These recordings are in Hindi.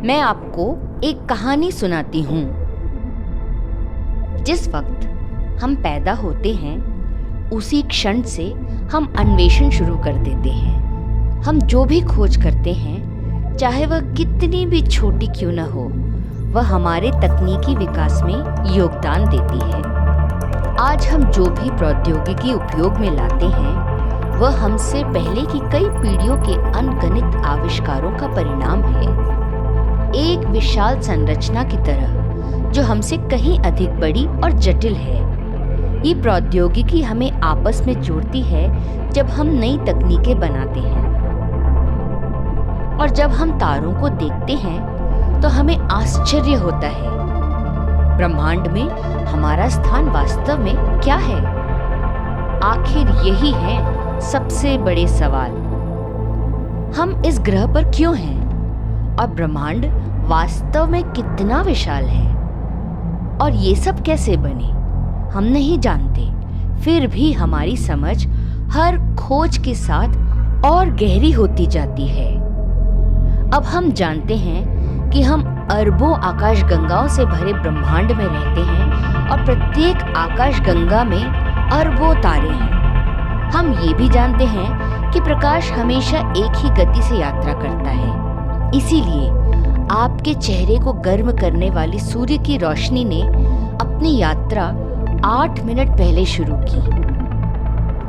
मैं आपको एक कहानी सुनाती हूँ। जिस वक्त हम पैदा होते हैं उसी क्षण से हम अन्वेषण शुरू कर देते हैं। हम जो भी खोज करते हैं, चाहे वह कितनी भी छोटी क्यों न हो, वह हमारे तकनीकी विकास में योगदान देती है। आज हम जो भी प्रौद्योगिकी उपयोग में लाते हैं, वह हमसे पहले की कई पीढ़ियों के अनगिनत आविष्कारों का परिणाम है। एक विशाल संरचना की तरह जो हमसे कहीं अधिक बड़ी और जटिल है। ये प्रौद्योगिकी हमें आपस में जोड़ती है जब हम नई तकनीकें बनाते हैं। और जब हम तारों को देखते हैं तो हमें आश्चर्य होता है, ब्रह्मांड में हमारा स्थान वास्तव में क्या है? आखिर यही है सबसे बड़े सवाल। हम इस ग्रह पर क्यों हैं? और ब्रह्मांड वास्तव में कितना विशाल है? और ये सब कैसे बने, हम नहीं जानते। फिर भी हमारी समझ हर खोज के साथ और गहरी होती जाती है। अब हम जानते हैं कि हम अरबों आकाशगंगाओं से भरे ब्रह्मांड में रहते हैं और प्रत्येक आकाशगंगा में अरबों तारे हैं। हम ये भी जानते हैं कि प्रकाश हमेशा एक ही गति से यात्रा करता है। इसीलिए आपके चेहरे को गर्म करने वाली सूर्य की रोशनी ने अपनी यात्रा 8 मिनट पहले शुरू की।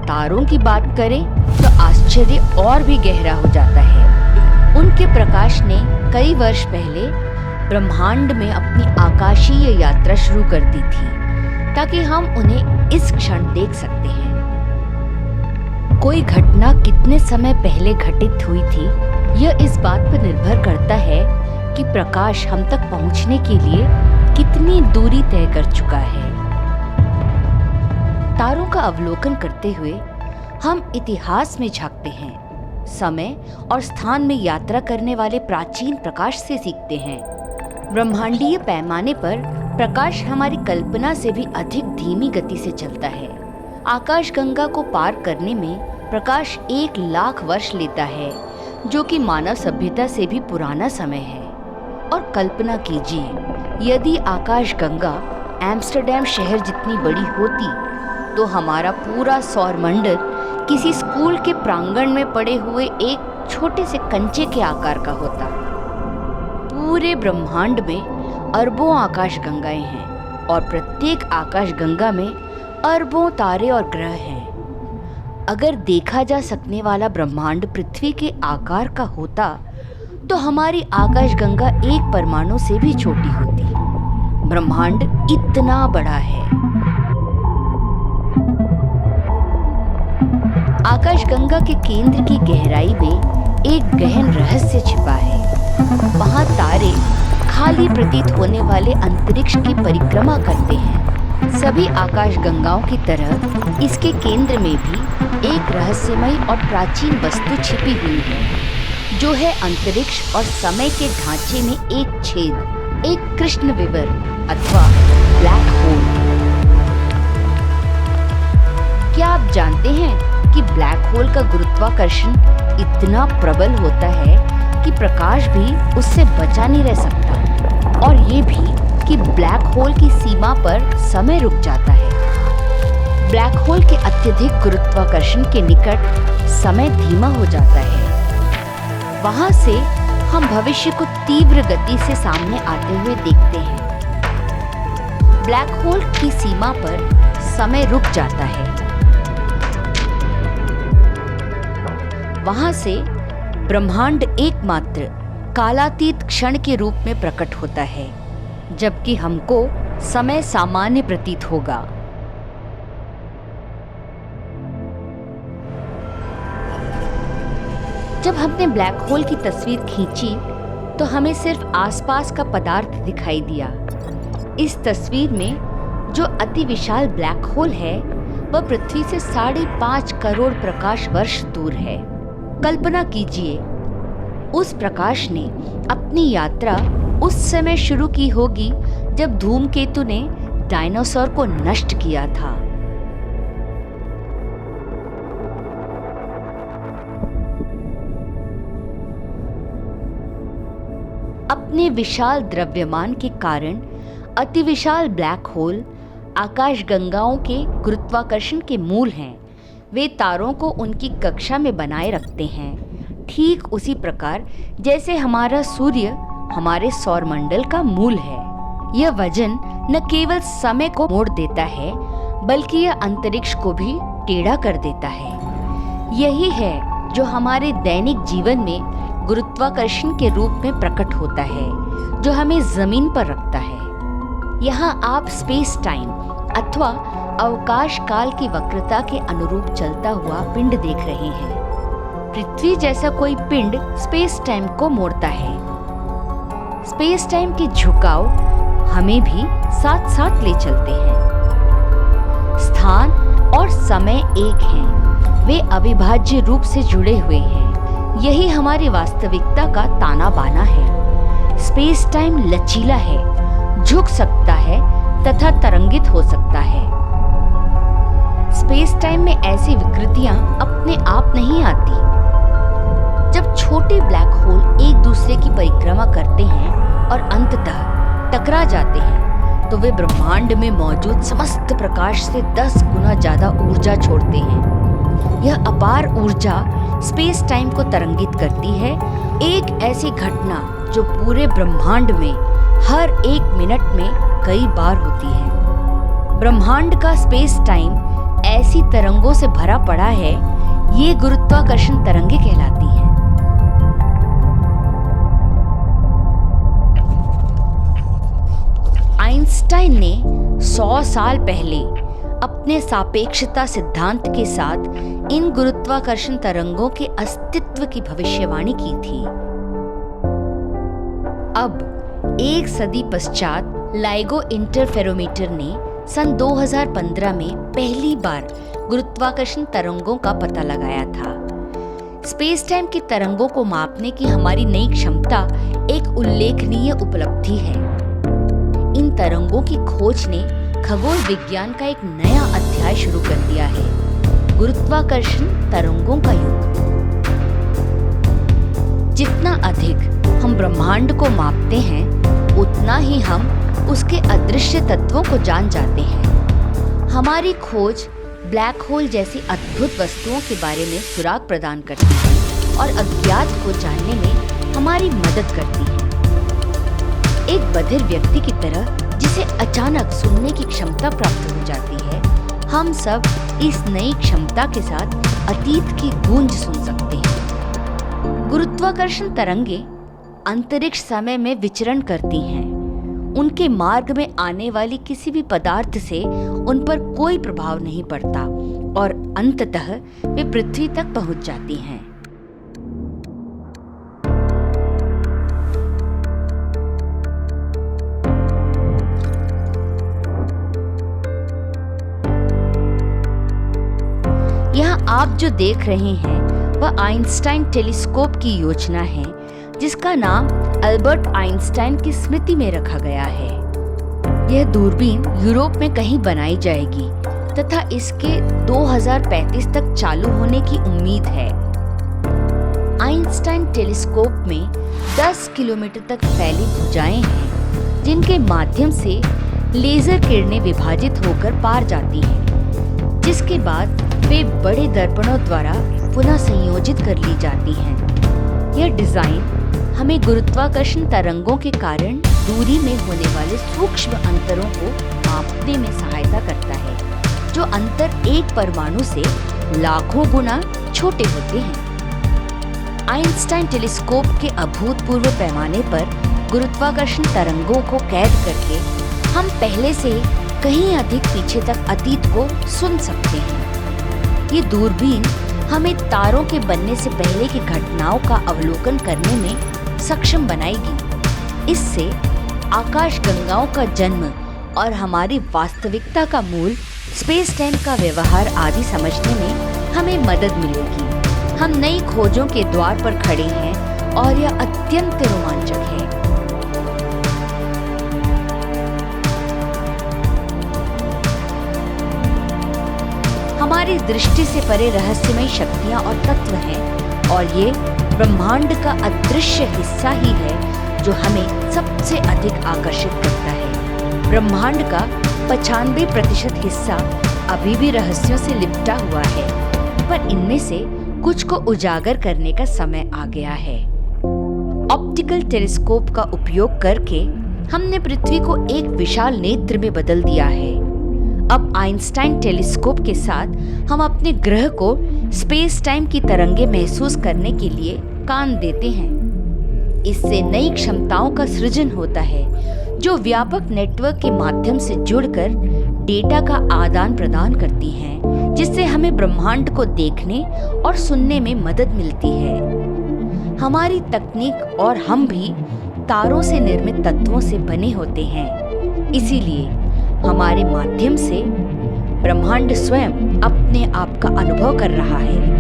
तारों की बात करें तो आश्चर्य और भी गहरा हो जाता है। उनके प्रकाश ने कई वर्ष पहले ब्रह्मांड में अपनी आकाशीय यात्रा शुरू कर दी थी, ताकि हम उन्हें इस क्षण देख सकते हैं। कोई घटना कितने समय पहले घटित हुई थी, यह इस बात पर निर्भर करता है कि प्रकाश हम तक पहुंचने के लिए कितनी दूरी तय कर चुका है। तारों का अवलोकन करते हुए हम इतिहास में झांकते हैं, समय और स्थान में यात्रा करने वाले प्राचीन प्रकाश से सीखते हैं। ब्रह्मांडीय पैमाने पर प्रकाश हमारी कल्पना से भी अधिक धीमी गति से चलता है। आकाशगंगा को पार करने में प्रकाश 1 लाख वर्ष लेता है, जो कि मानव सभ्यता से भी पुराना समय है। और कल्पना कीजिए, यदि आकाशगंगा एम्स्टर्डम शहर जितनी बड़ी होती तो हमारा पूरा सौरमंडल किसी स्कूल के प्रांगण में पड़े हुए एक छोटे से कंचे के आकार का होता। पूरे ब्रह्मांड में अरबों आकाशगंगाएं हैं और प्रत्येक आकाशगंगा में अरबों तारे और ग्रह हैं। अगर देखा जा सकने वाला ब्रह्मांड पृथ्वी के आकार का होता तो हमारी आकाशगंगा एक परमाणु से भी छोटी होती। ब्रह्मांड इतना बड़ा है। आकाशगंगा के केंद्र की गहराई में एक गहन रहस्य छिपा है। वहां तारे खाली प्रतीत होने वाले अंतरिक्ष की परिक्रमा करते हैं। सभी आकाशगंगाओं की तरह इसके केंद्र में भी एक रहस्यमयी और प्राचीन वस्तु छिपी हुई है, जो है अंतरिक्ष और समय के ढांचे में एक छेद, एक कृष्ण विवर अथवा ब्लैक होल। क्या आप जानते हैं कि ब्लैक होल का गुरुत्वाकर्षण इतना प्रबल होता है कि प्रकाश भी उससे बचा नहीं रह सकता, और ये भी कि ब्लैक होल की सीमा पर समय रुक जाता है। ब्लैक होल के अत्यधिक गुरुत्वाकर्षण के निकट समय धीमा हो जाता है। वहां से हम भविष्य को तीव्र गति से सामने आते हुए देखते हैं। ब्लैक होल की सीमा पर समय रुक जाता है। वहां से ब्रह्मांड एकमात्र कालातीत क्षण के रूप में प्रकट होता है, जबकि हमको समय सामान्य प्रतीत होगा। जब हमने ब्लैक होल की तस्वीर खींची तो हमें सिर्फ आसपास का पदार्थ दिखाई दिया। इस तस्वीर में जो अति विशाल ब्लैक होल है, वह पृथ्वी से 5.5 करोड़ प्रकाश वर्ष दूर है। कल्पना कीजिए, उस प्रकाश ने अपनी यात्रा उस समय शुरू की होगी जब धूमकेतु ने डायनासोर को नष्ट किया था। अपने विशाल द्रव्यमान के कारण अति विशाल ब्लैक होल आकाशगंगाओं के गुरुत्वाकर्षण के मूल हैं। वे तारों को उनकी कक्षा में बनाए रखते हैं, ठीक उसी प्रकार जैसे हमारा सूर्य हमारे सौरमंडल का मूल है। यह वजन न केवल समय को मोड़ देता है, बल्कि यह अंतरिक्ष को भी टेढ़ा कर देता है। यही है जो हमारे दैनिक जीवन में गुरुत्वाकर्षण के रूप में प्रकट होता है, जो हमें जमीन पर रखता है। यहाँ आप स्पेस टाइम अथवा अवकाश काल की वक्रता के अनुरूप चलता हुआ पिंड देख रहे हैं। पृथ्वी जैसा कोई पिंड स्पेस टाइम को मोड़ता है। स्पेस टाइम के झुकाव हमें भी साथ साथ ले चलते हैं। स्थान और समय एक हैं, वे अविभाज्य रूप से जुड़े हुए हैं। यही हमारी वास्तविकता का ताना बाना है। स्पेस टाइम लचीला है, झुक सकता है तथा तरंगित हो सकता है। स्पेस टाइम में ऐसी विकृतियां अपने आप नहीं आती। जब छोटे ब्लैक होल एक दूसरे की परिक्रमा करते हैं और अंततः टकरा जाते हैं, तो वे ब्रह्मांड में मौजूद समस्त प्रकाश से 10 गुना ज्यादा ऊर्जा छोड़ते हैं। यह अपार ऊर्जा स्पेस टाइम को तरंगित करती है, एक ऐसी घटना जो पूरे ब्रह्मांड में हर 1 मिनट में कई बार होती है। ब्रह्मांड का स्पेस टाइम ऐसी तरंगों से भरा पड़ा है, ये गुरुत्वाकर्षण तरंगे कहलाती हैं। आइंस्टाइन ने 100 साल पहले अपने सापेक्षता सिद्धांत के साथ इन गुरुत्वाकर्षण तरंगों के अस्तित्व की भविष्यवाणी की थी। अब 1 सदी पश्चात लाइगो इंटरफेरोमीटर ने सन 2015 में पहली बार गुरुत्वाकर्षण तरंगों का पता लगाया था। स्पेस टाइम की तरंगों को मापने की हमारी नई क्षमता एक उल्लेखनीय उपलब्धि है। इन तरंगों की खोज ने खगोल विज्ञान का एक नया अध्याय शुरू कर दिया है, गुरुत्वाकर्षण तरंगों का युग। जितना अधिक हम ब्रह्मांड को मापते हैं, उतना ही हम उसके अदृश्य तत्वों को जान जाते हैं। हमारी खोज ब्लैक होल जैसी अद्भुत वस्तुओं के बारे में सुराग प्रदान करती है और अज्ञात को जानने में हमारी मदद करती है। एक बधिर व्यक्ति की तरह जिसे अचानक सुनने की क्षमता प्राप्त हो जाती है, हम सब इस नई क्षमता के साथ अतीत की गूंज सुन सकते हैं। गुरुत्वाकर्षण तरंगे अंतरिक्ष समय में विचरण करती हैं। उनके मार्ग में आने वाली किसी भी पदार्थ से उन पर कोई प्रभाव नहीं पड़ता और अंततः वे पृथ्वी तक पहुंच जाती हैं। यहाँ आप जो देख रहे हैं वह आइंस्टाइन टेलीस्कोप की योजना है, जिसका नाम अल्बर्ट आइंस्टाइन की स्मृति में रखा गया है। यह दूरबीन यूरोप में कहीं बनाई जाएगी तथा इसके 2035 तक चालू होने की उम्मीद है। आइंस्टाइन टेलीस्कोप में 10 किलोमीटर तक फैली भुजाएं हैं, जिनके माध्यम से लेजर किरणें विभाजित होकर पार जाती हैं, जिसके बाद वे बड़े दर्पणों द्वारा पुनः संयोजित कर ली जाती हैं। यह डिजाइन हमें गुरुत्वाकर्षण तरंगों के कारण दूरी में होने वाले सूक्ष्म अंतरों को मापने में सहायता करता है, जो अंतर एक परमाणु से लाखों गुना छोटे होते हैं। आइंस्टाइन टेलीस्कोप के अभूतपूर्व पैमाने पर गुरुत्वाकर्षण तरंगों को कैद करके हम पहले से कहीं अधिक पीछे तक अतीत को सुन सकते हैं। ये दूरबीन हमें तारों के बनने से पहले की घटनाओं का अवलोकन करने में सक्षम बनाएगी। इससे आकाशगंगाओं का जन्म और हमारी वास्तविकता का मूल, स्पेस टाइम का व्यवहार आदि समझने में हमें मदद मिलेगी। हम नई खोजों के द्वार पर खड़े हैं और यह अत्यंत रोमांचक है। हमारी दृष्टि से परे रहस्यमय शक्तियां और तत्व हैं, और ये ब्रह्मांड का अदृश्य हिस्सा ही है जो हमें सबसे अधिक आकर्षित करता है। ब्रह्मांड का 95% हिस्सा अभी भी रहस्यों से लिपटा हुआ है, पर इनमें से कुछ को उजागर करने का समय आ गया है। ऑप्टिकल टेलीस्कोप का उपयोग करके हमने पृथ्वी को एक विशाल नेत्र में बदल दिया है। अब आइंस्टाइन टेलीस्कोप के साथ हम अपने ग्रह को स्पेस टाइम की तरंगे महसूस करने के लिए कान देते हैं। इससे नई क्षमताओं का सृजन होता है जो व्यापक नेटवर्क के माध्यम से जुड़कर डेटा का आदान प्रदान करती हैं, जिससे हमें ब्रह्मांड को देखने और सुनने में मदद मिलती है। हमारी तकनीक और हम भी तारों से निर्मित तत्वों से बने होते हैं, इसीलिए हमारे माध्यम से ब्रह्मांड स्वयं अपने आप का अनुभव कर रहा है।